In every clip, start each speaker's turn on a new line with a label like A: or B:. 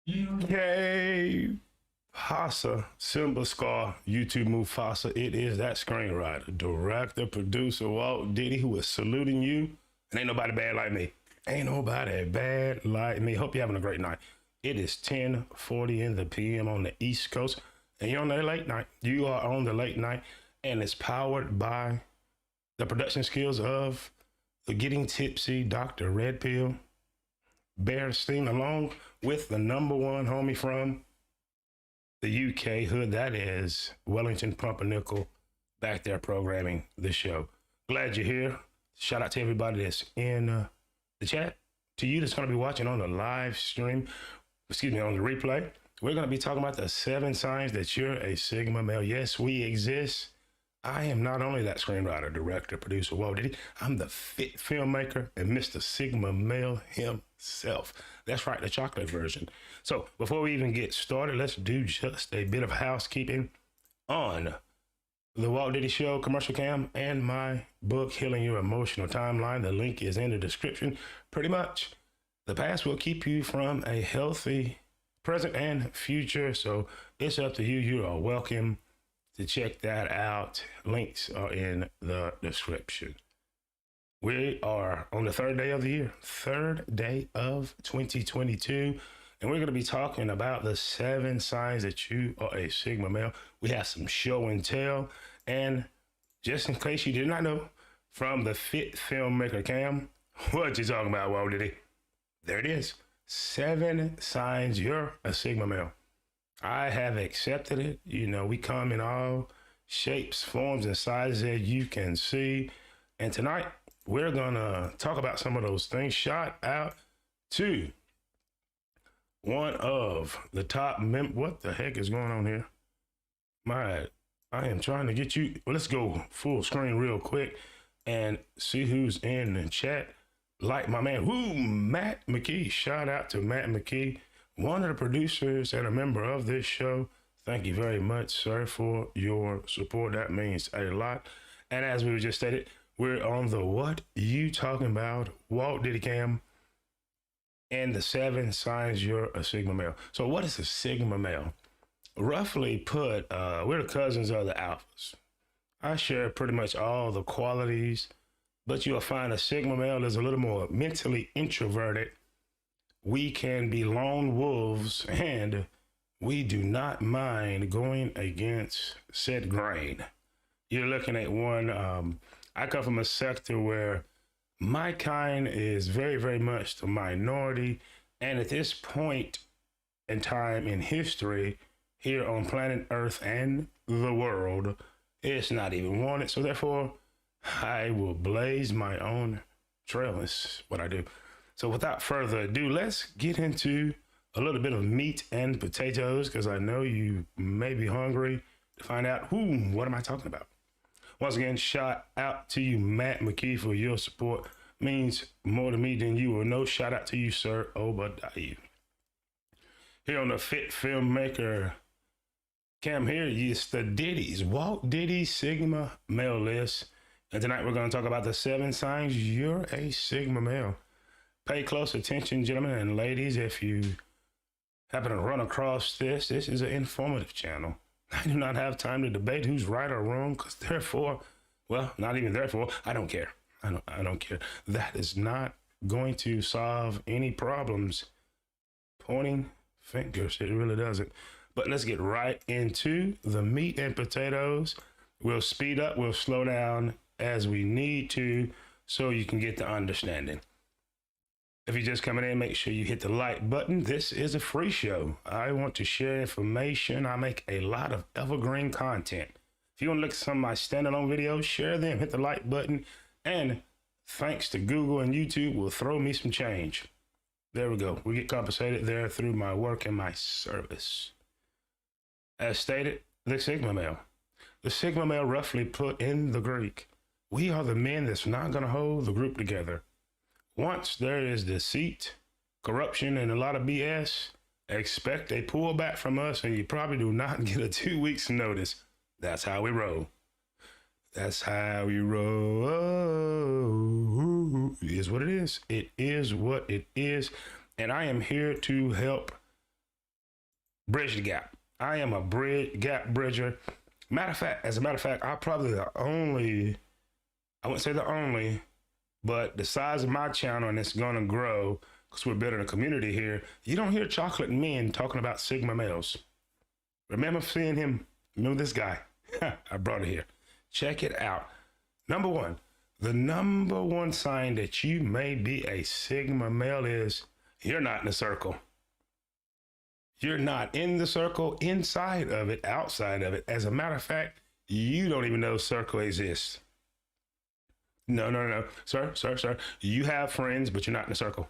A: UK Hassa, Simba Scar, YouTube Mufasa. It is that screenwriter, director, producer, Walt Diddy, who is saluting you. And ain't nobody bad like me. Ain't nobody bad like me. Hope you're having a great night. It is 10:40 in the PM on the East Coast. And you're on the late night. You are on the late night. And it's powered by the production skills of the Getting Tipsy Dr. Red Pill, Bear Steam, along with the number one homie from the UK hood, that is Wellington Pumpernickel, back there programming the show. Glad you're here. Shout out to everybody that's in the chat. To you that's going to be watching on the live stream, on the replay. We're going to be talking about the 7 signs that you're a Sigma male. Yes, we exist. I am not only that screenwriter, director, producer, Walt Diddy, I'm the fit filmmaker and Mr. Sigma male himself. That's right, the chocolate version. So before we even get started, let's do just a bit of housekeeping on the Walt Diddy Show commercial cam and my book, Healing Your Emotional Timeline. The link is in the description. Pretty much, the past will keep you from a healthy present and future. So it's up to you. You are welcome to check that out. Links are in the description. We are on the 3rd day of the year, 3rd day of 2022. And we're going to be talking about the 7 signs that you are a Sigma male. We have some show and tell. And just in case you did not know, from the Fit Filmmaker Cam, what you talking about, Walt Diddy? There it is. 7 signs you're a Sigma male. I have accepted it. You know, we come in all shapes, forms, and sizes that you can see. And tonight, we're going to talk about some of those things. Shout out to one of the top what the heck is going on here? I am trying to get you. Well, let's go full screen real quick and see who's in the chat. Like my man, Matt McKee. Shout out to Matt McKee, one of the producers and a member of this show. Thank you very much, sir, for your support. That means a lot. And as we just stated, we're on the What You Talking About Walt Diddy Cam and the 7 signs you're a Sigma male. So what is a Sigma male? Roughly put, we're the cousins of the alphas. I share pretty much all the qualities, but you'll find a Sigma male is a little more mentally introverted. We can be lone wolves, and we do not mind going against said grain. You're looking at one, I come from a sector where my kind is very, very much the minority. And at this point in time in history, here on planet Earth and the world, it's not even wanted. So therefore, I will blaze my own trail. That's what I do. So without further ado, let's get into a little bit of meat and potatoes, because I know you may be hungry to find out what am I talking about. Once again, shout out to you, Matt McKee, for your support. Means more to me than you will know. Shout out to you, sir. Obadiah. Here on the Fit Filmmaker Cam here, it's the Diddy's, Walt Diddy Sigma male list. And tonight we're going to talk about the 7 signs you're a Sigma male. Pay close attention, gentlemen and ladies. If you happen to run across this is an informative channel. I do not have time to debate who's right or wrong, because therefore, well, not even therefore, I don't care. I don't care. That is not going to solve any problems. Pointing fingers, it really doesn't. But let's get right into the meat and potatoes. We'll speed up, we'll slow down as we need to, so you can get the understanding. If you're just coming in, make sure you hit the like button. This is a free show. I want to share information. I make a lot of evergreen content. If you want to look at some of my standalone videos, share them, hit the like button. And thanks to Google and YouTube, will throw me some change. There we go. We get compensated there through my work and my service. As stated, the Sigma male. The Sigma male, roughly put in the Greek, we are the men that's not going to hold the group together. Once there is deceit, corruption, and a lot of BS, expect a pullback from us, and you probably do not get a 2 weeks notice. That's how we roll. That's how we roll. It is what it is. It is what it is. And I am here to help Bridge the gap. I am a gap bridger. As a matter of fact, I'm probably the only, I wouldn't say the only, but the size of my channel, and it's gonna grow because we're building a community here. You don't hear chocolate men talking about Sigma males. Remember seeing him? Remember this guy? I brought it here. Check it out. Number one, the number one sign that you may be a Sigma male is you're not in the circle. You're not in the circle, inside of it, outside of it. As a matter of fact, you don't even know circle exists. No. Sir. You have friends, but you're not in the circle.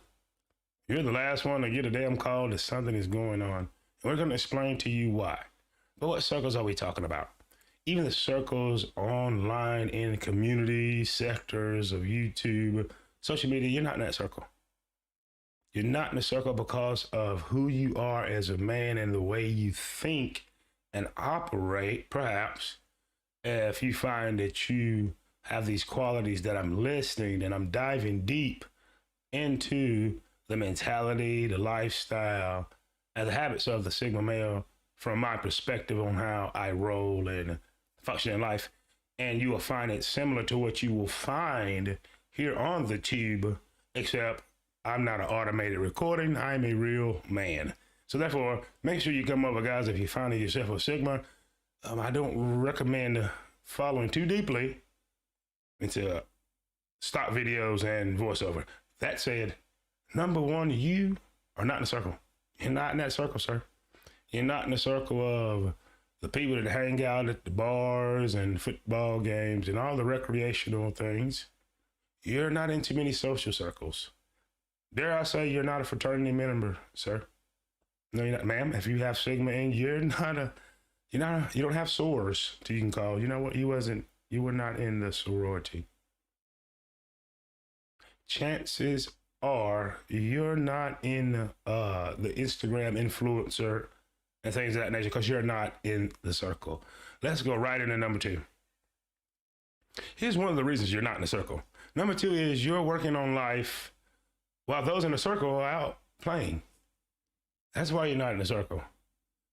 A: You're the last one to get a damn call that something is going on. And we're going to explain to you why. But what circles are we talking about? Even the circles online in community sectors of YouTube, social media, you're not in that circle. You're not in the circle because of who you are as a man and the way you think and operate. Perhaps if you find that you have these qualities that I'm listing, and I'm diving deep into the mentality, the lifestyle, and the habits of the Sigma male from my perspective on how I roll and function in life. And you will find it similar to what you will find here on the tube, except I'm not an automated recording. I'm a real man. So therefore, make sure you come over, guys, if you find yourself a Sigma. I don't recommend following too deeply into stock videos and voiceover. That said, number one, you are not in the circle. You're not in that circle, sir. You're not in the circle of the people that hang out at the bars and football games and all the recreational things. You're not in too many social circles. Dare I say you're not a fraternity member, sir? No, you're not, ma'am. If you have Sigma in, you don't have sores to you can call. You know what? You were not in the sorority. Chances are you're not in the Instagram influencer and things of that nature because you're not in the circle. Let's go right into number two. Here's one of the reasons you're not in the circle. Number two is you're working on life while those in the circle are out playing. That's why you're not in the circle.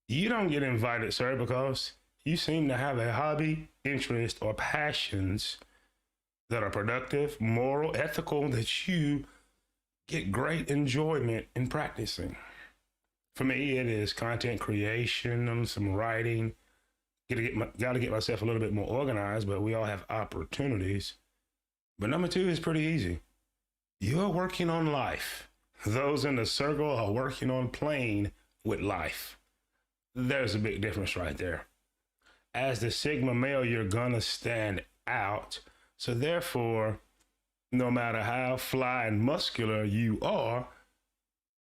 A: You don't get invited, sir, because you seem to have a hobby, interest, or passions that are productive, moral, ethical, that you get great enjoyment in practicing. For me, it is content creation and some writing. Got to get myself a little bit more organized, but we all have opportunities. But number two is pretty easy. You're working on life. Those in the circle are working on playing with life. There's a big difference right there. As the Sigma male, you're gonna stand out. So therefore, no matter how fly and muscular you are,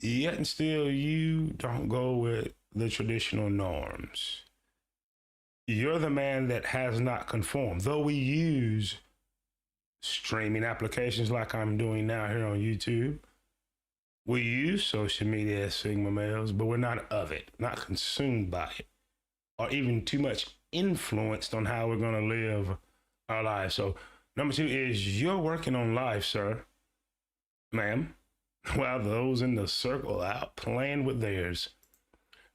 A: yet and still you don't go with the traditional norms. You're the man that has not conformed. Though we use streaming applications like I'm doing now here on YouTube, we use social media as Sigma males, but we're not of it, not consumed by it, or even too much influenced on how we're going to live our lives. So number two is you're working on life, sir, ma'am, while those in the circle are out playing with theirs.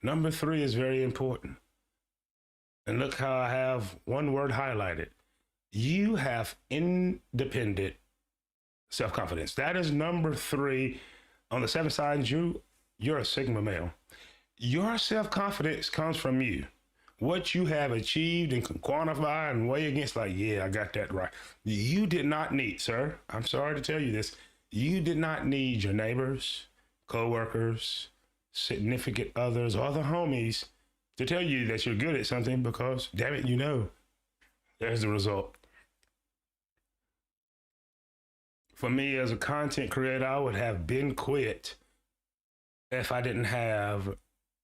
A: Number three is very important. And look how I have one word highlighted. You have independent self-confidence. That is number three on the 7 signs. You're a Sigma male. Your self-confidence comes from you. What you have achieved and can quantify and weigh against, like, yeah, I got that right. You did not need, sir, I'm sorry to tell you this, you did not need your neighbors, co-workers, significant others, or the homies to tell you that you're good at something because, damn it, you know. There's the result. For me as a content creator, I would have been quit if I didn't have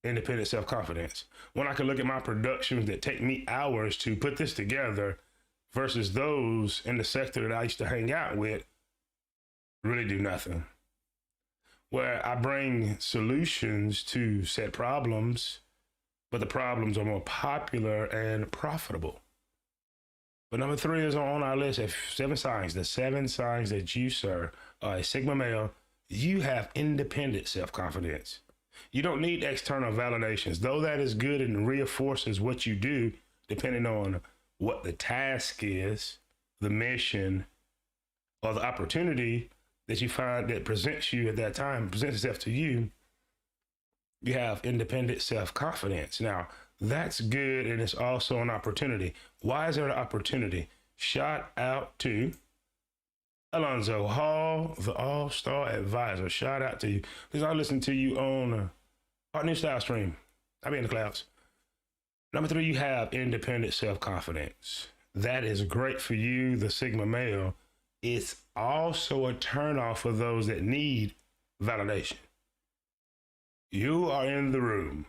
A: independent self-confidence. When I could look at my productions that take me hours to put this together versus those in the sector that I used to hang out with really do nothing. Where I bring solutions to set problems, but the problems are more popular and profitable. But number three is on our list of 7 signs. The 7 signs that you, sir, are a Sigma male. You have independent self-confidence. You don't need external validations, though that is good and reinforces what you do, depending on what the task is, the mission, or the opportunity that you find that presents you at that time, presents itself to you. You have independent self-confidence. Now, that's good, and it's also an opportunity. Why is there an opportunity? Shout out to Alonzo Hall, the All-Star Advisor. Shout out to you. Because I listen to you on our new style stream. I'll be in the clouds. Number 3, you have independent self-confidence. That is great for you, the Sigma male. It's also a turnoff for those that need validation. You are in the room.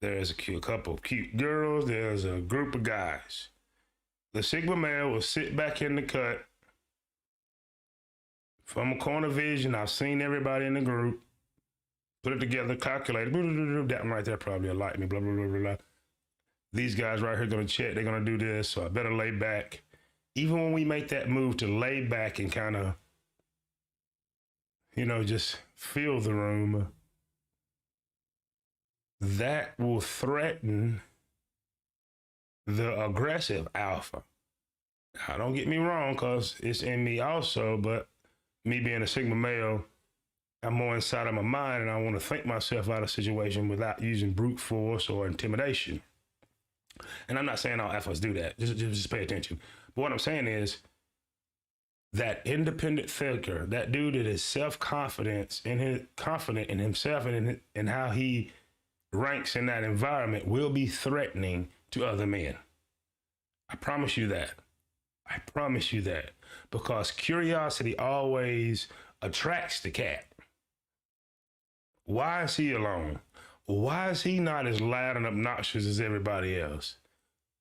A: There's a couple of cute girls. There's a group of guys. The Sigma male will sit back in the cut. From a corner vision, I've seen everybody in the group. Put it together, calculate it. That one right there probably will like me, blah, blah, blah, blah, blah. These guys right here going to check. They're going to do this, so I better lay back. Even when we make that move to lay back and kind of, just feel the room, that will threaten the aggressive alpha. Now, don't get me wrong, because it's in me also, but me being a Sigma male, I'm more inside of my mind, and I want to think myself out of a situation without using brute force or intimidation. And I'm not saying all alphas do that. Just pay attention. But what I'm saying is that independent thinker, that dude that is confident in himself and in how he ranks in that environment, will be threatening to other men. I promise you that. I promise you that. Because curiosity always attracts the cat. Why is he alone? Why is he not as loud and obnoxious as everybody else?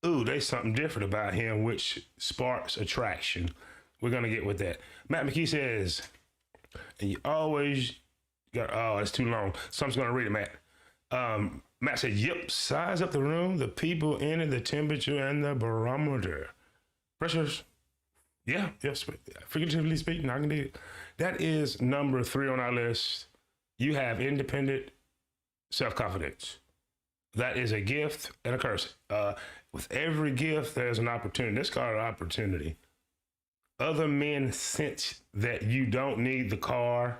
A: Ooh, there's something different about him which sparks attraction. We're going to get with that. Matt McKee says, and you always got, oh, it's too long. So I'm just going to read it, Matt. Matt said, yep, size up the room, the people in it, the temperature, and the barometer. Pressures. Yes, figuratively speaking, I can do it. That is number 3 on our list. You have independent self-confidence. That is a gift and a curse. With every gift, there's an opportunity. That's called an opportunity. Other men sense that you don't need the car,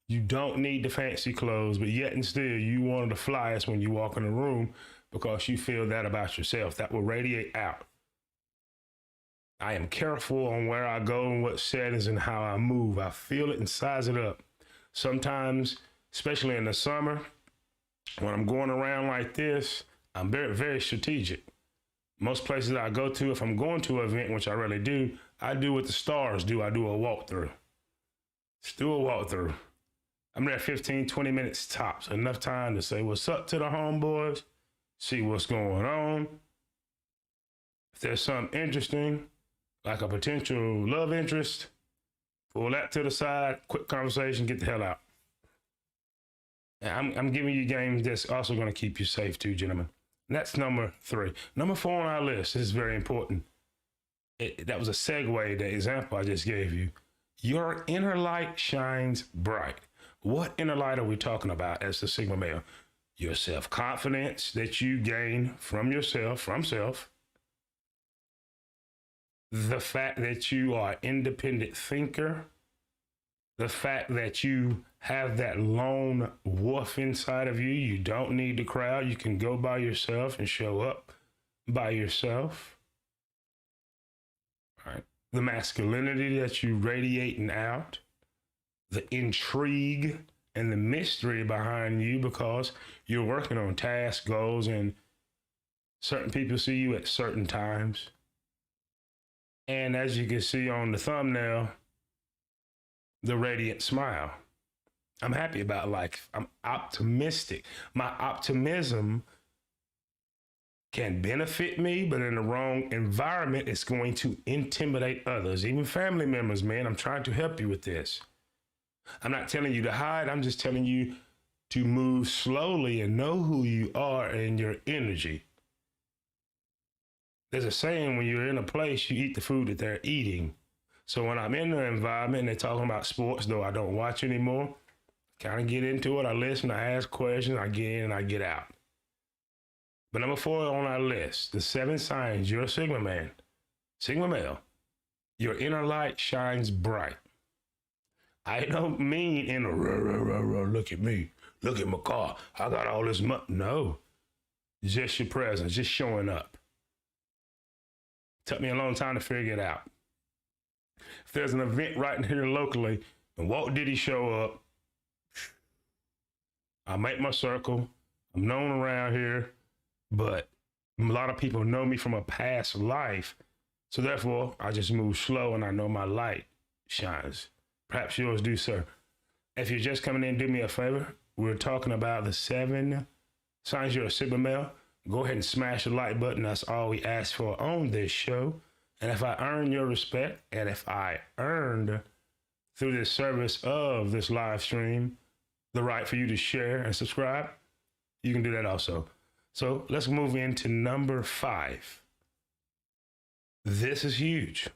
A: you don't need the fancy clothes, but yet and still you want the flyest when you walk in the room because you feel that about yourself. That will radiate out. I am careful on where I go and what settings and how I move. I feel it and size it up. Sometimes, especially in the summer, when I'm going around like this, I'm very, very strategic. Most places I go to, if I'm going to an event, which I really do, I do what the stars do. I do a walkthrough. Just do a walkthrough. I'm there 15, 20 minutes tops. Enough time to say what's up to the homeboys, see what's going on. If there's something interesting, like a potential love interest, pull that to the side, quick conversation, get the hell out. And I'm giving you games that's also going to keep you safe too, gentlemen. And that's number 3. Number 4 on our list, this is very important. That was a segue, the example I just gave you. Your inner light shines bright. What inner light are we talking about as the Sigma male? Your self-confidence that you gain from yourself, from self. The fact that you are an independent thinker. The fact that you have that lone wolf inside of you. You don't need the crowd. You can go by yourself and show up by yourself. All right. The masculinity that you radiating out. The intrigue and the mystery behind you because you're working on tasks, goals, and certain people see you at certain times. And as you can see on the thumbnail, the radiant smile. I'm happy about life. I'm optimistic. My optimism can benefit me, but in the wrong environment, it's going to intimidate others, even family members, man. I'm trying to help you with this. I'm not telling you to hide. I'm just telling you to move slowly and know who you are and your energy. There's a saying, when you're in a place, you eat the food that they're eating. So when I'm in the environment and they're talking about sports, though I don't watch anymore, Kind of get into it. I listen, I ask questions, I get in, and I get out. But number 4 on our list, the 7 signs you're a Sigma man, Sigma male. Your inner light shines bright. I don't mean in a look at me, look at my car, I got all this money. No, just your presence, just showing up. Took me a long time to figure it out. If there's an event right here locally and Walt Diddy show up, I make my circle. I'm known around here, but a lot of people know me from a past life. So therefore, I just move slow and I know my light shines. Perhaps yours do, sir. If you're just coming in, do me a favor. We're talking about the 7 signs you're a Sigma male. Go ahead and smash the like button. That's all we ask for on this show. And if I earn your respect, and if I earned through this service of this live stream the right for you to share and subscribe, you can do that also. So let's move into number 5. This is huge.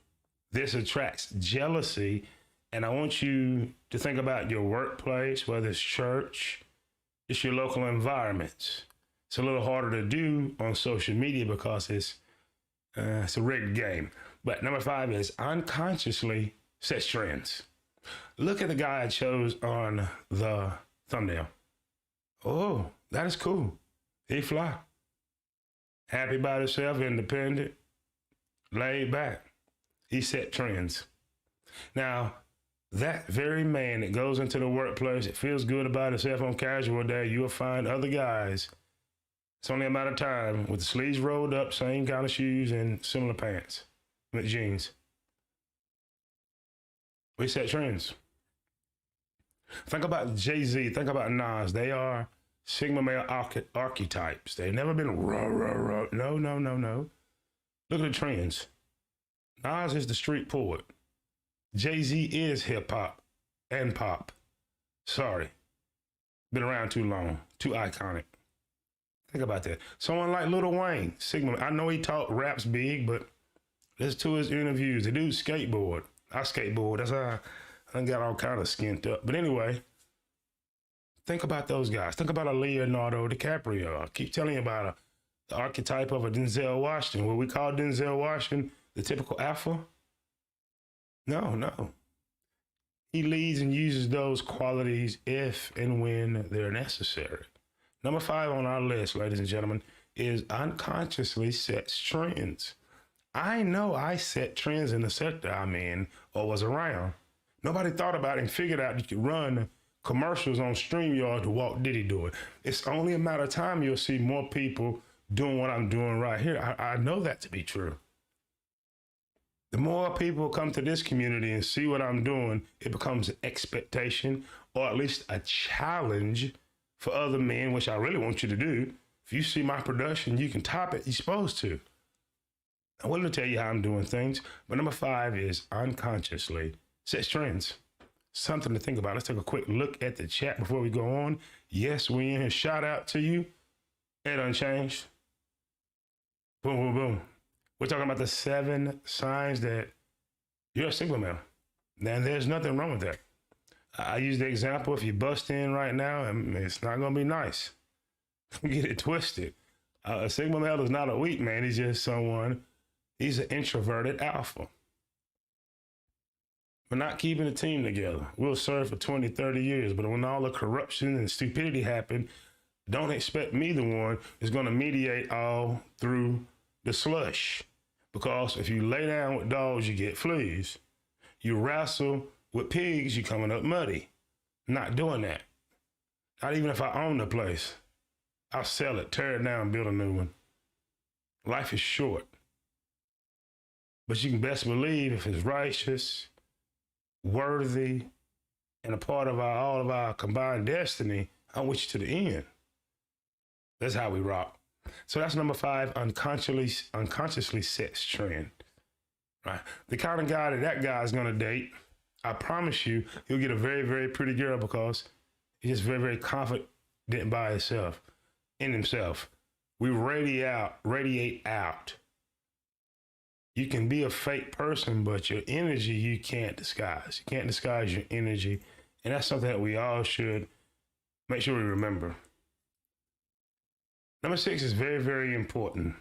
A: This attracts jealousy. And I want you to think about your workplace, whether it's church, it's your local environments. It's a little harder to do on social media because it's a rigged game. But number 5 is unconsciously sets trends. Look at the guy I chose on the thumbnail. Oh, that is cool. He fly. Happy about himself, independent, laid back. He set trends. Now, that very man that goes into the workplace, it feels good about himself on casual day, you'll find other guys. It's only a matter of time with the sleeves rolled up, same kind of shoes and similar pants with jeans. We set trends. Think about Jay-Z, think about Nas. They are Sigma male archetypes. They've never been rah, rah, rah. No. Look at the trends. Nas is the street poet. Jay-Z is hip hop and pop. Sorry. Been around too long, too iconic. Think about that. Someone like Lil Wayne, Sigma. I know he raps big, but listen to his interviews. The dude skateboard. I skateboard. That's how I got all kind of skint up. But anyway, think about those guys. Think about a Leonardo DiCaprio. I keep telling you about the archetype of a Denzel Washington. What we call Denzel Washington the typical alpha? No. He leads and uses those qualities if and when they're necessary. Number 5 on our list, ladies and gentlemen, is unconsciously sets trends. I know I set trends in the sector I'm in or was around. Nobody thought about it and figured out you could run commercials on StreamYard to Walt Diddy do it. It's only a matter of time you'll see more people doing what I'm doing right here. I know that to be true. The more people come to this community and see what I'm doing, it becomes an expectation or at least a challenge for other men, which I really want you to do. If you see my production, you can top it. You're supposed to. I'm willing to tell you how I'm doing things. But number 5 is unconsciously sets trends. Something to think about. Let's take a quick look at the chat before we go on. Yes, we in here. Shout out to you. It unchanged. Boom, boom, boom. We're talking about the 7 signs that you're a Sigma male. And there's nothing wrong with that. I use the example, if you bust in right now, it's not going to be nice. Don't get it twisted. A Sigma male is not a weak man. He's just he's an introverted alpha. We're not keeping a team together. We'll serve for 20, 30 years, but when all the corruption and stupidity happen, don't expect me the one is going to mediate all through the slush. Because if you lay down with dogs, you get fleas. You wrestle with pigs, you're coming up muddy. Not doing that. Not even if I own the place. I'll sell it, tear it down, build a new one. Life is short. But you can best believe if it's righteous, worthy, and a part of all of our combined destiny, I'm with you to the end. That's how we rock. So that's number 5, unconsciously sets trend. Right? The kind of guy that guy's gonna date, I promise you, he'll get a very, very pretty girl because he's just very, very confident by himself, in himself. We radiate out. You can be a fake person, but your energy you can't disguise. You can't disguise your energy. And that's something that we all should Make sure we remember. Number 6 is very, very important.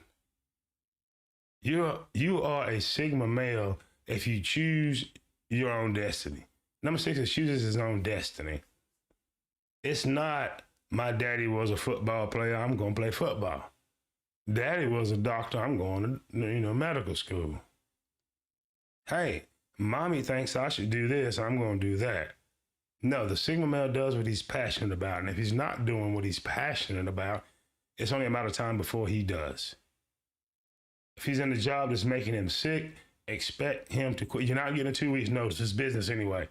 A: You are a Sigma male if you choose your own destiny. Number 6 is chooses his own destiny. It's not my daddy was a football player, I'm going to play football. Daddy was a doctor, I'm going to medical school. Hey, mommy thinks I should do this, I'm going to do that. No, the Sigma male does what he's passionate about. And if he's not doing what he's passionate about, it's only a matter of time before he does. If he's in a job that's making him sick, expect him to quit. You're not getting a 2 weeks notice. It's business anyway.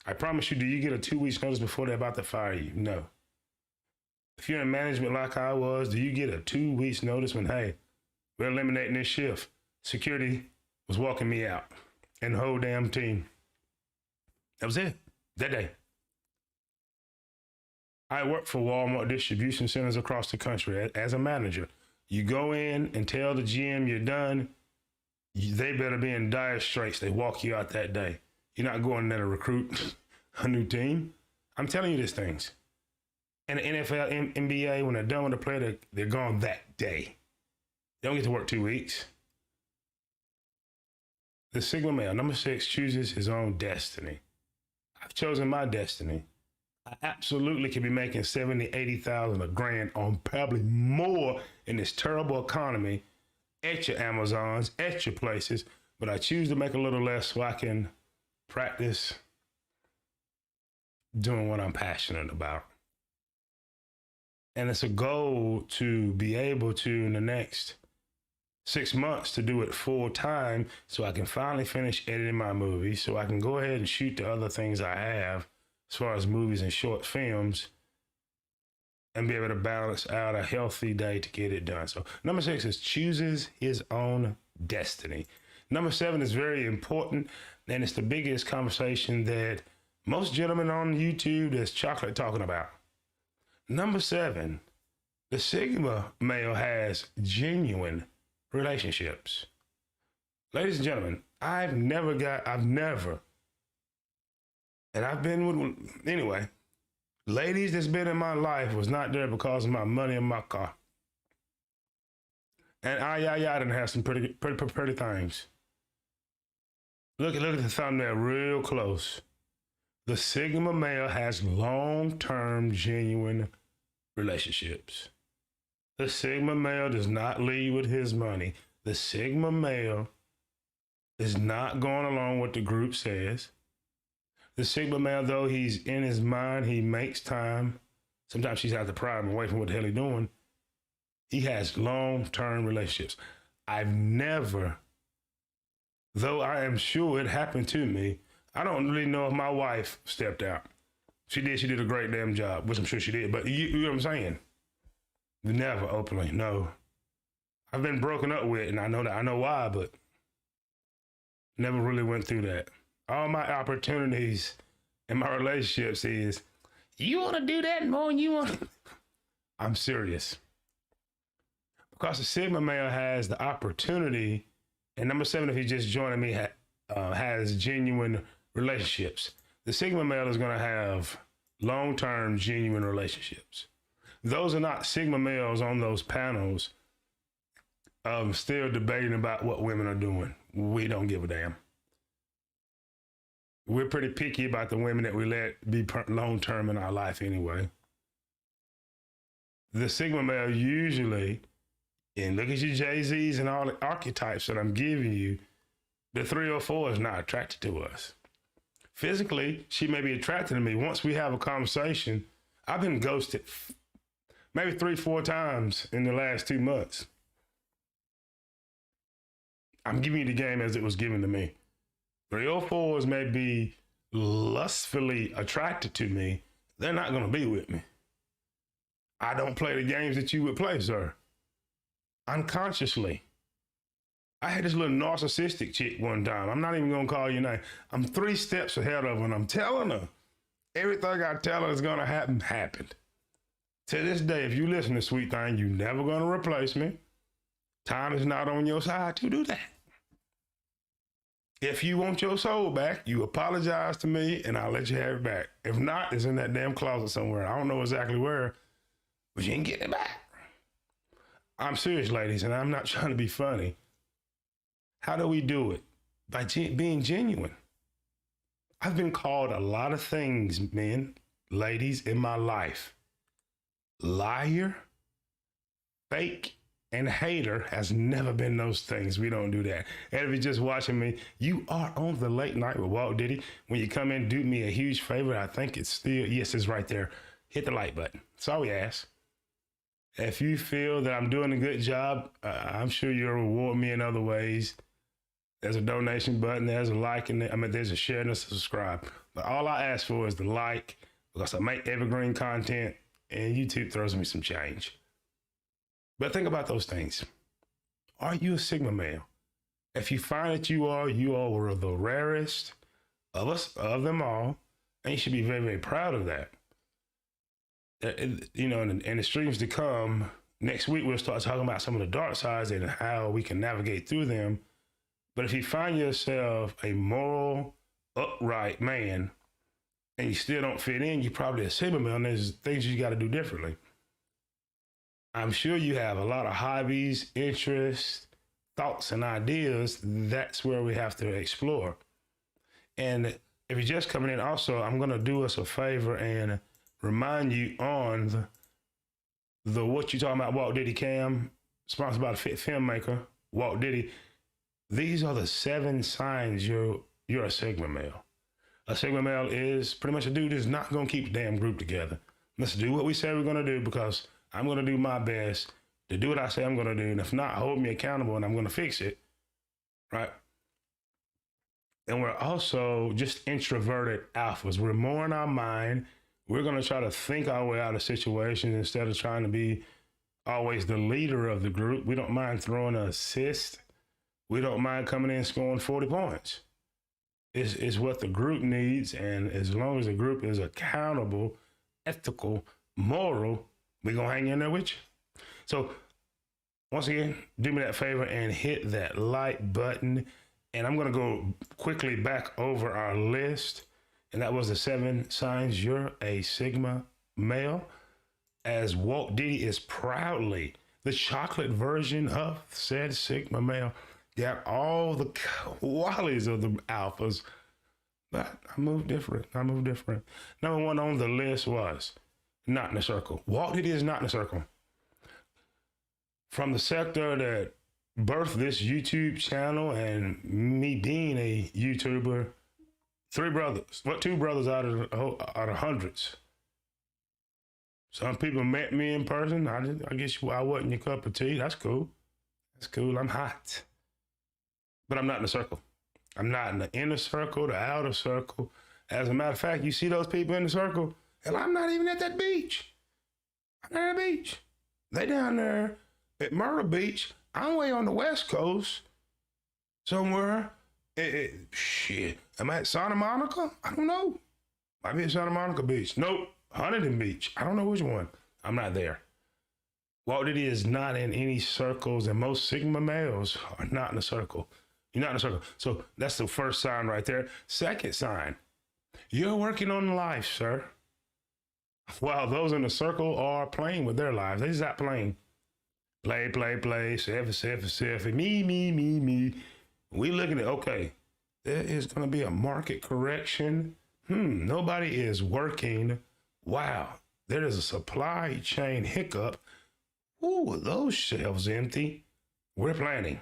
A: I promise you, do you get a 2 weeks notice before they're about to fire you? No. If you're in management like I was, do you get a 2 weeks notice when, hey, we're eliminating this shift? Security was walking me out and the whole damn team. That was it. That day. I worked for Walmart distribution centers across the country as a manager. You go in and tell the GM you're done, they better be in dire straits. They walk you out that day. You're not going there to recruit a new team. I'm telling you these things. In the NFL, NBA, when they're done with the player, they're gone that day. They don't get to work 2 weeks. The Sigma male, number 6, chooses his own destiny. I've chosen my destiny. I absolutely could be making 70, 80,000 a grand on probably more in this terrible economy at your Amazons, at your places, but I choose to make a little less so I can practice doing what I'm passionate about. And it's a goal to be able to, in the next 6 months, to do it full time so I can finally finish editing my movie, so I can go ahead and shoot the other things I have as far as movies and short films, and be able to balance out a healthy day to get it done. So number 6 is chooses his own destiny. Number 7 is very important, and it's the biggest conversation that most gentlemen on YouTube that's chocolate talking about. Number 7, the Sigma male has genuine relationships. Ladies and gentlemen, I've been with, anyway, ladies that's been in my life was not there because of my money in my car. And I didn't have some pretty things. Look at the thumbnail real close. The Sigma male has long-term, genuine relationships. The Sigma male does not lead with his money. The Sigma male is not going along with what the group says. The Sigma male, though he's in his mind, he makes time. Sometimes she's out to pry him away from what the hell he's doing. He has long-term relationships. I've never, though I am sure it happened to me, I don't really know if my wife stepped out. She did a great damn job, which I'm sure she did. But you know what I'm saying? Never openly, no. I've been broken up with, and I know why, but never really went through that. All my opportunities in my relationships is, you want to do that more than you want to. I'm serious. Because the Sigma male has the opportunity, and number 7, if he's just joining me, has genuine relationships. The Sigma male is going to have long-term, genuine relationships. Those are not Sigma males on those panels still debating about what women are doing. We don't give a damn. We're pretty picky about the women that we let be long-term in our life anyway. The Sigma male usually, and look at your Jay-Z's and all the archetypes that I'm giving you, the 3 or 4 is not attracted to us. Physically, she may be attracted to me. Once we have a conversation, I've been ghosted maybe 3-4 times in the last 2 months. I'm giving you the game as it was given to me. 3 or 4s may be lustfully attracted to me. They're not going to be with me. I don't play the games that you would play, sir. Unconsciously. I had this little narcissistic chick one time. I'm not even going to call your name. I'm 3 steps ahead of her, and I'm telling her everything I tell her is going to happen, happened. To this day, if you listen to Sweet Thing, you're never going to replace me. Time is not on your side to do that. If you want your soul back, you apologize to me and I'll let you have it back. If not, it's in that damn closet somewhere. I don't know exactly where, but you ain't getting it back. I'm serious, ladies, and I'm not trying to be funny. How do we do it? By being genuine. I've been called a lot of things, men, ladies, in my life. Liar, fake, and hater has never been those things. We don't do that. And if you're just watching me, you are on the late night with Walt Diddy. When you come in, do me a huge favor. I think it's still, yes, it's right there. Hit the like button. That's all we ask. If you feel that I'm doing a good job, I'm sure you'll reward me in other ways. There's a donation button. There's a like, and there's a share and a subscribe. But all I ask for is the like, because I make evergreen content, and YouTube throws me some change. But think about those things. Are you a Sigma male? If you find that you are the rarest of us, of them all, and you should be very, very proud of that. You know, in the streams to come, next week we'll start talking about some of the dark sides and how we can navigate through them. But if you find yourself a moral, upright man, and you still don't fit in, you're probably a Sigma male, and there's things you got to do differently. I'm sure you have a lot of hobbies, interests, thoughts, and ideas. That's where we have to explore. And if you're just coming in, also, I'm going to do us a favor and remind you on the What You Talking About Walt Diddy Cam, sponsored by the Fit Filmmaker, Walt Diddy. These are the 7 signs you're a Sigma male. A Sigma male is pretty much a dude that's not going to keep the damn group together. Let's do what we say we're going to do, because I'm going to do my best to do what I say I'm going to do. And if not, hold me accountable and I'm going to fix it. Right? And we're also just introverted alphas. We're more in our mind. We're going to try to think our way out of situations instead of trying to be always the leader of the group. We don't mind throwing an assist. We don't mind coming in scoring 40 points. It's what the group needs. And as long as the group is accountable, ethical, moral, we're going to hang in there with you. So once again, do me that favor and hit that like button. And I'm going to go quickly back over our list. And that was the 7 signs you're a Sigma male, as Walt Diddy is proudly the chocolate version of said Sigma male. Got all the qualities of the alphas, but I move different. Number 1 on the list was not in the circle. Walt Diddy is not in the circle. From the sector that birthed this YouTube channel and me being a YouTuber, 3 brothers. What, 2 brothers out of hundreds. Some people met me in person. I guess I wasn't your cup of tea. That's cool. I'm hot. But I'm not in the circle. I'm not in the inner circle, the outer circle. As a matter of fact, you see those people in the circle, and I'm not even at that beach. I'm not at the beach. They down there at Myrtle Beach. I'm way on the West Coast somewhere. Shit. Am I at Santa Monica? I don't know. Might be at Santa Monica Beach. Nope. Huntington Beach. I don't know which one. I'm not there. Walt Diddy is not in any circles, and most Sigma males are not in a circle. You're not in a circle. So that's the first sign right there. Second sign, you're working on life, sir. While those in the circle are playing with their lives. They just not playing. Play, selfie, me. We looking at, okay, there is going to be a market correction. Nobody is working. Wow, there is a supply chain hiccup. Ooh, those shelves empty. We're planning.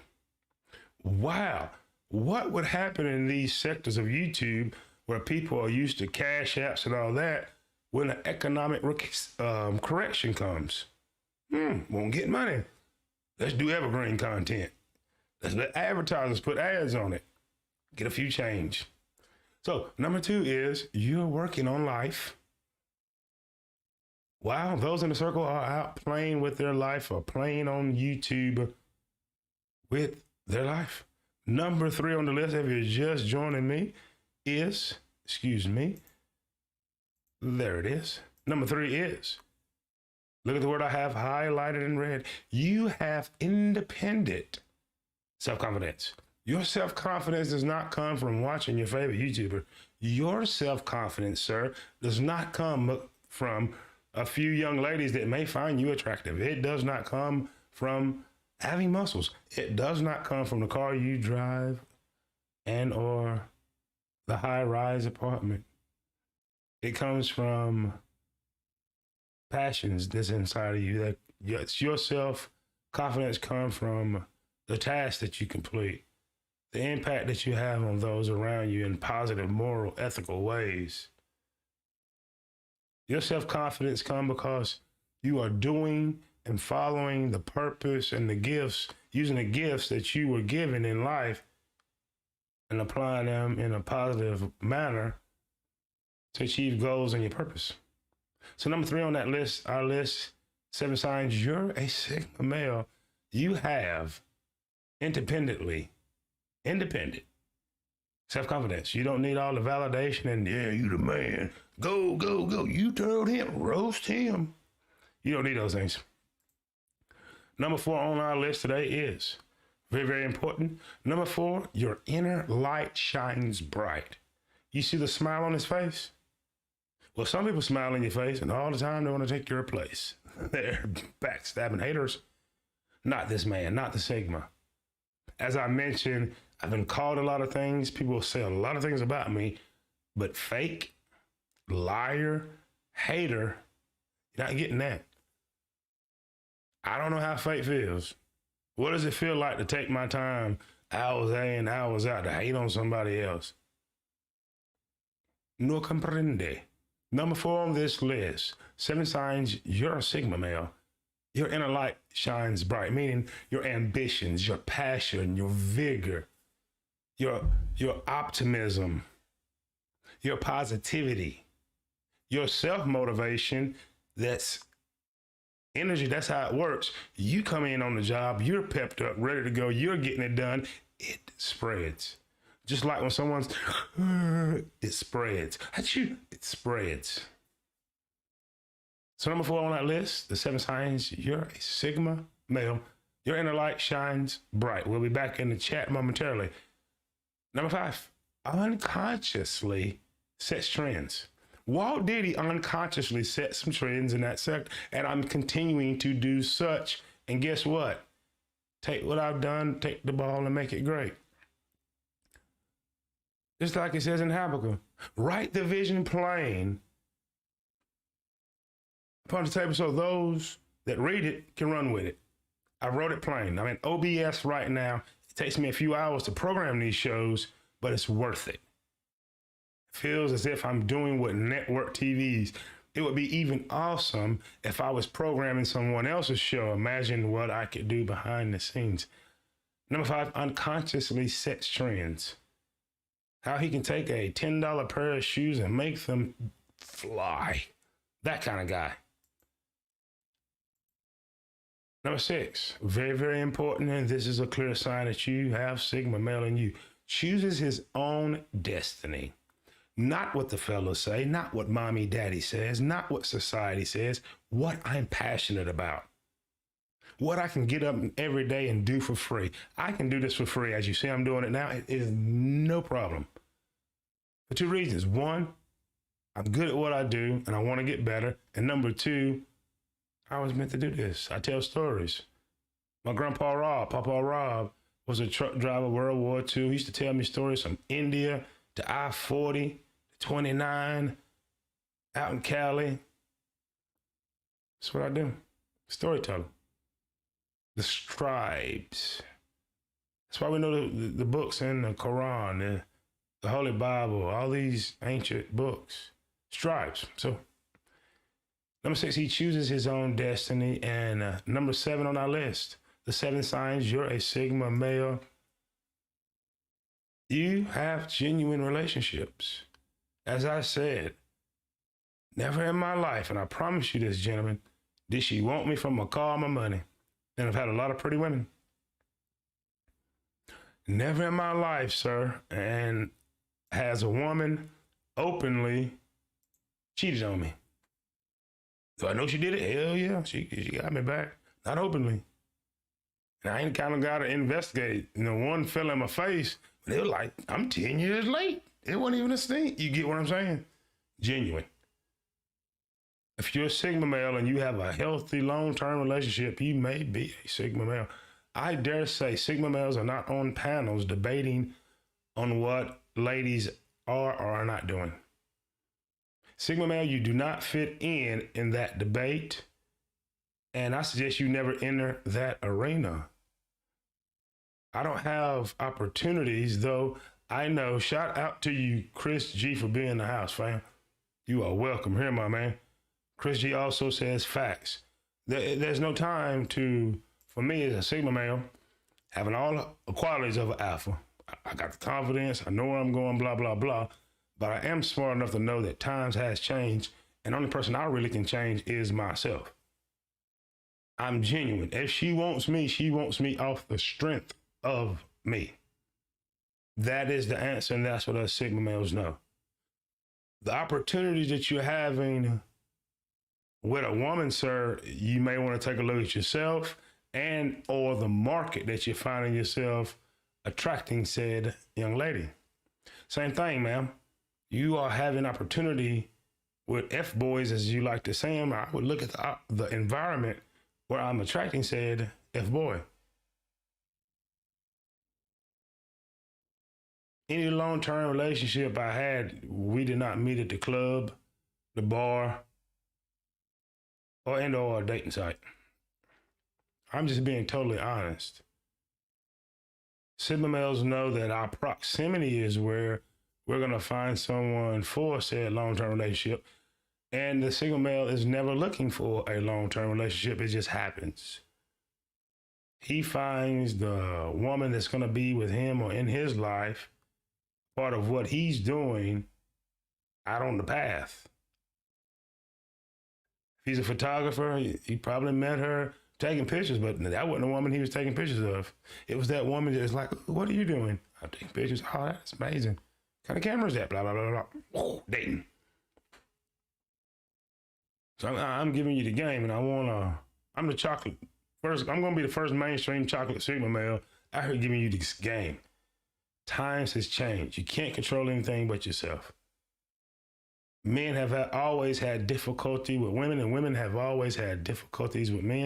A: Wow, what would happen in these sectors of YouTube where people are used to cash apps and all that when an economic correction comes? Won't get money. Let's do evergreen content. Let's let advertisers put ads on it. Get a few change. So number 2 is you're working on life. Wow, those in the circle are out playing with their life or playing on YouTube with their life. Number 3 on the list, if you're just joining me, is, there it is. Number 3 is, look at the word I have highlighted in red. You have independent self-confidence. Your self-confidence does not come from watching your favorite YouTuber. Your self-confidence, sir, does not come from a few young ladies that may find you attractive. It does not come from having muscles. It does not come from the car you drive and or the high-rise apartment. It comes from passions that's inside of you. That your self-confidence comes from the tasks that you complete, the impact that you have on those around you in positive, moral, ethical ways. Your self-confidence comes because you are doing and following the purpose and the gifts, using the gifts that you were given in life and applying them in a positive manner to achieve goals and your purpose. So number 3 on that list, our list, 7 signs you're a Sigma male. You have independent self-confidence. You don't need all the validation and, yeah, you the man. Go, go, go. You told him, roast him. You don't need those things. Number 4 on our list today is very, very important. Number 4, your inner light shines bright. You see the smile on his face? Well, some people smile in your face and all the time they want to take your place. They're backstabbing haters. Not this man, not the Sigma. As I mentioned, I've been called a lot of things. People say a lot of things about me, but fake, liar, hater, you're not getting that. I don't know how fake feels. What does it feel like to take my time, hours in, hours out, to hate on somebody else? No comprende. Number 4 on this list, 7 signs you're a Sigma male. Your inner light shines bright, meaning your ambitions, your passion, your vigor, your optimism, your positivity, your self-motivation, that's energy, that's how it works. You come in on the job, you're pepped up, ready to go, you're getting it done, it spreads. Just like when someone's, it spreads. It spreads. So number 4 on that list, the 7 signs you're a Sigma male. Your inner light shines bright. We'll be back in the chat momentarily. Number 5, unconsciously sets trends. Walt Diddy unconsciously set some trends in that sector, and I'm continuing to do such. And guess what? Take what I've done, take the ball and make it great. Just like it says in Habakkuk, write the vision plain upon the table so those that read it can run with it. I wrote it plain. I'm in OBS right now. It takes me a few hours to program these shows, but it's worth it. It feels as if I'm doing what network TVs. It would be even awesome if I was programming someone else's show. Imagine what I could do behind the scenes. Number 5, unconsciously sets trends. How he can take a $10 pair of shoes and make them fly. That kind of guy. Number 6, very, very important, and this is a clear sign that you have Sigma male in you. Chooses his own destiny. Not what the fellows say, not what mommy, daddy says, not what society says, what I'm passionate about. What I can get up every day and do for free. I can do this for free. As you see, I'm doing it now. It is no problem. For 2 reasons. 1, I'm good at what I do and I want to get better. And number 2, I was meant to do this. I tell stories. My grandpa Rob, Papa Rob, was a truck driver, World War II. He used to tell me stories from India to I-40, to 29, out in Cali. That's what I do. Storyteller. The scribes. That's why we know the books in the Quran, the Holy Bible, all these ancient books. Scribes. So number 6, he chooses his own destiny. And number 7 on our list, the 7 signs you're a Sigma male. You have genuine relationships. As I said, never in my life, and I promise you this, gentlemen, did she want me for my car or my money. And I've had a lot of pretty women. Never in my life, sir, and has a woman openly cheated on me. Do I know she did it? Hell yeah, she got me back. Not openly. And I ain't kind of got to investigate. One fell in my face, but it was like, I'm 10 years late. It wasn't even a stink. You get what I'm saying? Genuine. If you're a Sigma male and you have a healthy long-term relationship, you may be a Sigma male. I dare say Sigma males are not on panels debating on what ladies are or are not doing. Sigma male, you do not fit in that debate. And I suggest you never enter that arena. I don't have opportunities, though. I know. Shout out to you, Chris G, for being in the house, fam. You are welcome here, my man. Chris G also says facts. There's no time for me as a Sigma male, having all the qualities of an alpha. I got the confidence. I know where I'm going, blah, blah, blah. But I am smart enough to know that times has changed. And the only person I really can change is myself. I'm genuine. If she wants me off the strength of me. That is the answer, and that's what us Sigma males know. The opportunities that you're having with a woman, sir, you may want to take a look at yourself and or the market that you're finding yourself attracting said young lady. Same thing, ma'am. You are having opportunity with F-boys, as you like to say them. I would look at the environment where I'm attracting said F-boy. Any long-term relationship I had, we did not meet at the club, the bar, or a dating site. I'm just being totally honest. Sigma males know that our proximity is where we're going to find someone for said long-term relationship. And the Sigma male is never looking for a long-term relationship. It just happens. He finds the woman that's going to be with him or in his life, part of what he's doing out on the path. If he's a photographer, he probably met her taking pictures, but that wasn't the woman he was taking pictures of. It was that woman that was like, what are you doing? I'm taking pictures. Oh, that's amazing. What kind of camera is that? Blah, blah, blah, blah. Whoa, dating. So I'm giving you the game, and I'm the chocolate. First, I'm going to be the first mainstream chocolate Sigma male out here giving you this game. Times has changed. You can't control anything but yourself. Men have always had difficulty with women, and women have always had difficulties with men.